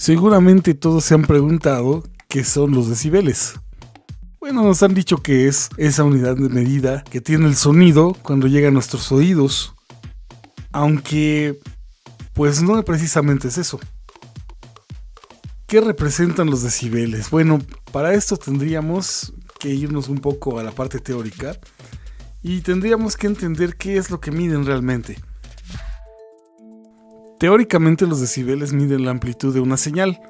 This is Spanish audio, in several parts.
Seguramente todos se han preguntado qué son los decibeles. Bueno, nos han dicho que es esa unidad de medida que tiene el sonido cuando llega a nuestros oídos. Aunque, pues no precisamente es eso. ¿Qué representan los decibeles? Bueno, para esto tendríamos que irnos un poco a la parte teórica y tendríamos que entender qué es lo que miden realmente. Teóricamente los decibeles miden la amplitud de una señal,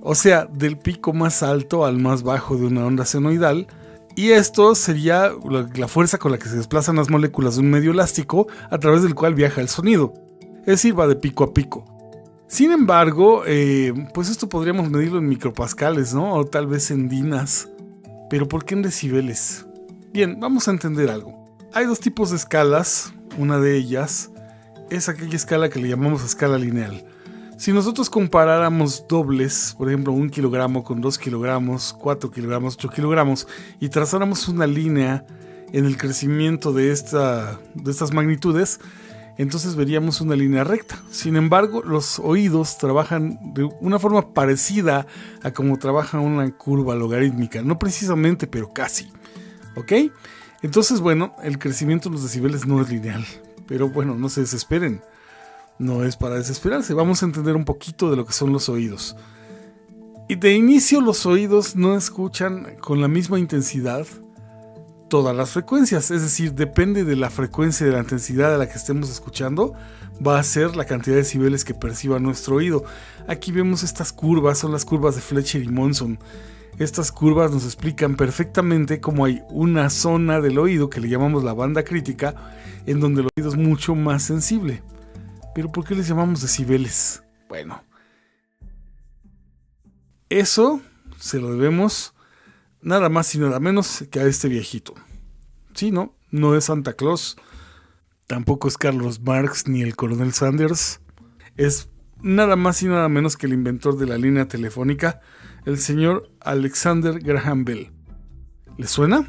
o sea, del pico más alto al más bajo de una onda senoidal, y esto sería la fuerza con la que se desplazan las moléculas de un medio elástico a través del cual viaja el sonido, es decir, va de pico a pico. Sin embargo, pues esto podríamos medirlo en micropascales, ¿no? O tal vez en dinas. ¿Pero por qué en decibeles? Bien, vamos a entender algo. Hay dos tipos de escalas, una de ellas es aquella escala que le llamamos escala lineal. Si nosotros comparáramos dobles, por ejemplo 1 kilogramo con 2 kilogramos, 4 kilogramos, 8 kilogramos, y trazáramos una línea en el crecimiento de estas magnitudes, entonces veríamos una línea recta. Sin embargo, los oídos trabajan de una forma parecida a como trabaja una curva logarítmica. No precisamente, pero casi. ¿Ok? Entonces, bueno, el crecimiento de los decibeles no es lineal. Pero bueno, no se desesperen. No es para desesperarse. Vamos a entender un poquito de lo que son los oídos. Y de inicio los oídos no escuchan con la misma intensidad todas las frecuencias. Es decir, depende de la frecuencia y de la intensidad a la que estemos escuchando, va a ser la cantidad de decibeles que perciba nuestro oído. Aquí vemos estas curvas, son las curvas de Fletcher y Monson. Estas curvas nos explican perfectamente cómo hay una zona del oído que le llamamos la banda crítica, en donde el oído es mucho más sensible. ¿Pero por qué les llamamos decibeles? Bueno, eso se lo debemos nada más y nada menos que a este viejito. Sí, no es Santa Claus, tampoco es Carlos Marx ni el coronel Sanders. Es nada más y nada menos que el inventor de la línea telefónica, el señor Alexander Graham Bell. ¿Le suena?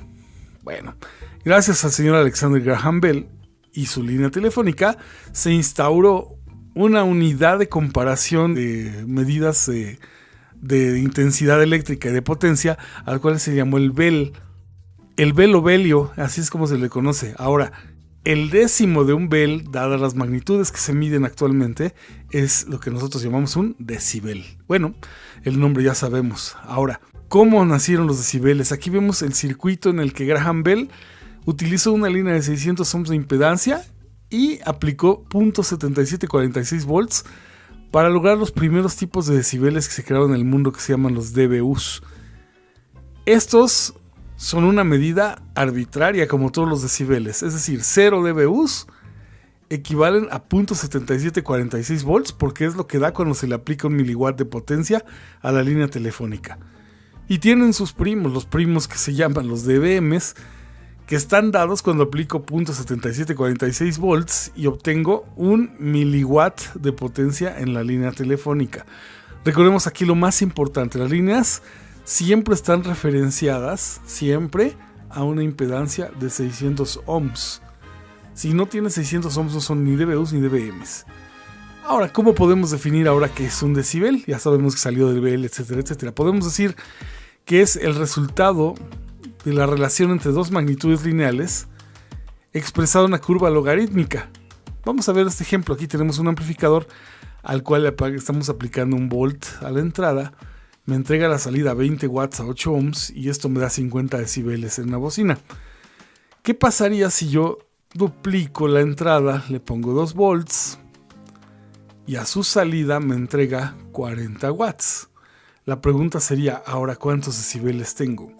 Bueno, gracias al señor Alexander Graham Bell y su línea telefónica se instauró una unidad de comparación de medidas de intensidad eléctrica y de potencia, al cual se llamó el Bell. El Bell o Belio, así es como se le conoce. Ahora, el décimo de un Bell, dadas las magnitudes que se miden actualmente, es lo que nosotros llamamos un decibel. Bueno, el nombre ya sabemos. Ahora, ¿cómo nacieron los decibeles? Aquí vemos el circuito en el que Graham Bell utilizó una línea de 600 ohms de impedancia y aplicó .7746 volts para lograr los primeros tipos de decibeles que se crearon en el mundo, que se llaman los dBus. Estos son una medida arbitraria como todos los decibeles, es decir, 0 dBus equivalen a .7746 volts, porque es lo que da cuando se le aplica un miliwatt de potencia a la línea telefónica. Y tienen sus primos, los primos que se llaman los dBms, que están dados cuando aplico .7746 volts y obtengo un miliwatt de potencia en la línea telefónica. Recordemos aquí lo más importante, las líneas siempre están referenciadas, siempre, a una impedancia de 600 ohms. Si no tiene 600 ohms no son ni dBus ni dBms. Ahora, ¿cómo podemos definir ahora qué es un decibel? Ya sabemos que salió del dBl, etcétera, etcétera. Podemos decir que es el resultado de la relación entre dos magnitudes lineales expresado en una curva logarítmica. Vamos a ver este ejemplo. Aquí tenemos un amplificador al cual estamos aplicando un volt a la entrada. Me entrega la salida 20 watts a 8 ohms y esto me da 50 decibeles en la bocina. ¿Qué pasaría si yo duplico la entrada, le pongo 2 volts y a su salida me entrega 40 watts? La pregunta sería, ahora, ¿cuántos decibeles tengo?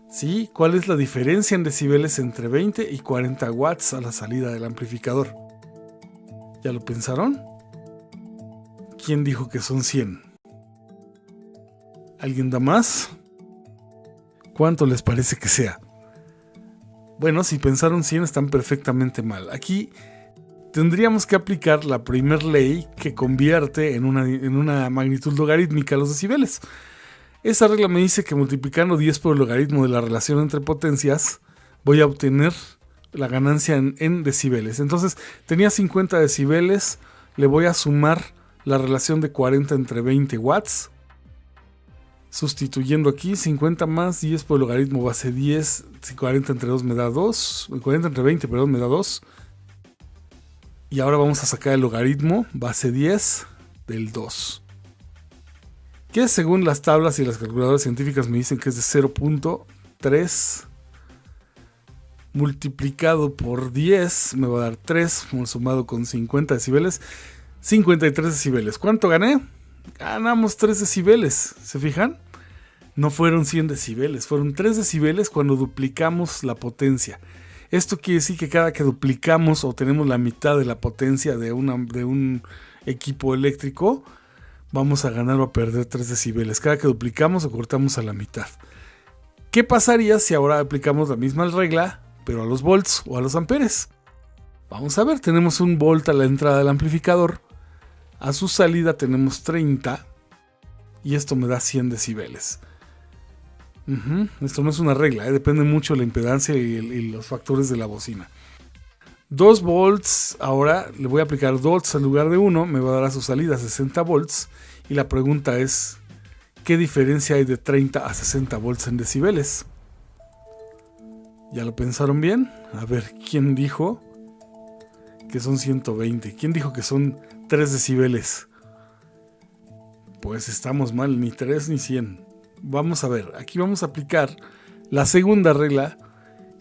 ¿Sí? ¿Cuál es la diferencia en decibeles entre 20 y 40 watts a la salida del amplificador? ¿Ya lo pensaron? ¿Quién dijo que son 100? ¿Alguien da más? ¿Cuánto les parece que sea? Bueno, si pensaron 100 están perfectamente mal. Aquí tendríamos que aplicar la primer ley que convierte en una magnitud logarítmica los decibeles. Esa regla me dice que multiplicando 10 por el logaritmo de la relación entre potencias voy a obtener la ganancia en decibeles. Entonces tenía 50 decibeles, le voy a sumar la relación de 40 entre 20 watts. Sustituyendo aquí 50 más 10 por el logaritmo base 10, 40 entre 2 me da 2, 40 entre 20, perdón, me da 2. Y ahora vamos a sacar el logaritmo base 10 del 2. Que según las tablas y las calculadoras científicas me dicen que es de 0.3 multiplicado por 10 me va a dar 3, sumado con 50 decibeles, 53 decibeles. ¿Cuánto gané? Ganamos 3 decibeles, ¿se fijan? No fueron 100 decibeles, fueron 3 decibeles cuando duplicamos la potencia. Esto quiere decir que cada que duplicamos o tenemos la mitad de la potencia de un equipo eléctrico, vamos a ganar o a perder 3 decibeles. Cada que duplicamos o cortamos a la mitad. ¿Qué pasaría si ahora aplicamos la misma regla, pero a los volts o a los amperes? Vamos a ver, tenemos un volt a la entrada del amplificador. A su salida tenemos 30 y esto me da 100 decibeles. Esto no es una regla, depende mucho de la impedancia y los factores de la bocina. 2 volts, ahora le voy a aplicar 2 volts en lugar de 1, me va a dar a su salida 60 volts. Y la pregunta es, ¿qué diferencia hay de 30 a 60 volts en decibeles? ¿Ya lo pensaron bien? A ver, ¿quién dijo que son 120? ¿Quién dijo que son 3 decibeles? Pues estamos mal, ni 3 ni 100. Vamos a ver, aquí vamos a aplicar la segunda regla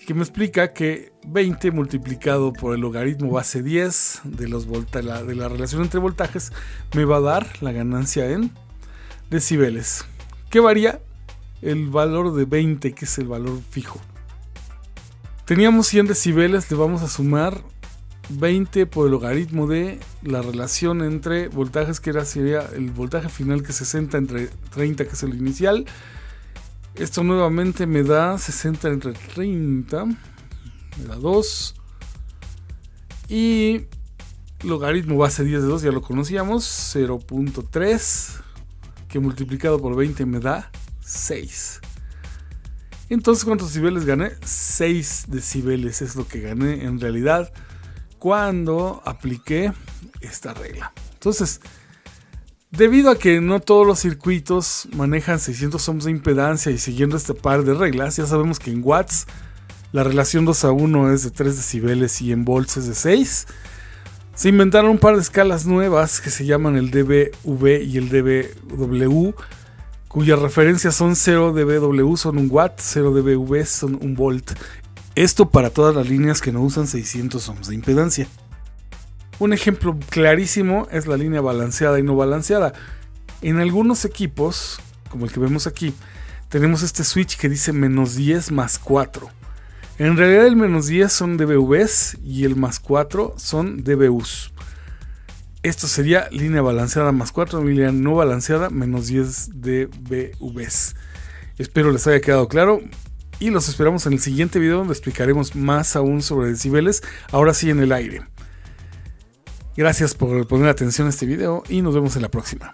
que me explica que 20 multiplicado por el logaritmo base 10 de la relación entre voltajes me va a dar la ganancia en decibeles. ¿Qué varía? El valor de 20, que es el valor fijo. Teníamos 100 decibeles, le vamos a sumar 20 por el logaritmo de la relación entre voltajes, que sería el voltaje final, que es 60 entre 30, que es el inicial. Esto nuevamente me da 60 entre 30, me da 2. Y logaritmo base 10 de 2, ya lo conocíamos, 0.3, que multiplicado por 20 me da 6. Entonces, ¿cuántos decibeles gané? 6 decibeles es lo que gané en realidad cuando apliqué esta regla. Entonces, debido a que no todos los circuitos manejan 600 ohms de impedancia y siguiendo este par de reglas, ya sabemos que en watts la relación 2:1 es de 3 decibeles y en volts es de 6. Se inventaron un par de escalas nuevas que se llaman el dBV y el dBW, cuyas referencias son 0 dBW son un watt, 0 dBV son un volt. Esto para todas las líneas que no usan 600 ohms de impedancia. Un ejemplo clarísimo es la línea balanceada y no balanceada. En algunos equipos, como el que vemos aquí, tenemos este switch que dice -10 más 4. En realidad el -10 son dBVs y el más 4 son dBUs. Esto sería línea balanceada más 4, línea no balanceada -10 dBVs. Espero les haya quedado claro. Y los esperamos en el siguiente video, donde explicaremos más aún sobre decibeles, ahora sí en el aire. Gracias por poner atención a este video y nos vemos en la próxima.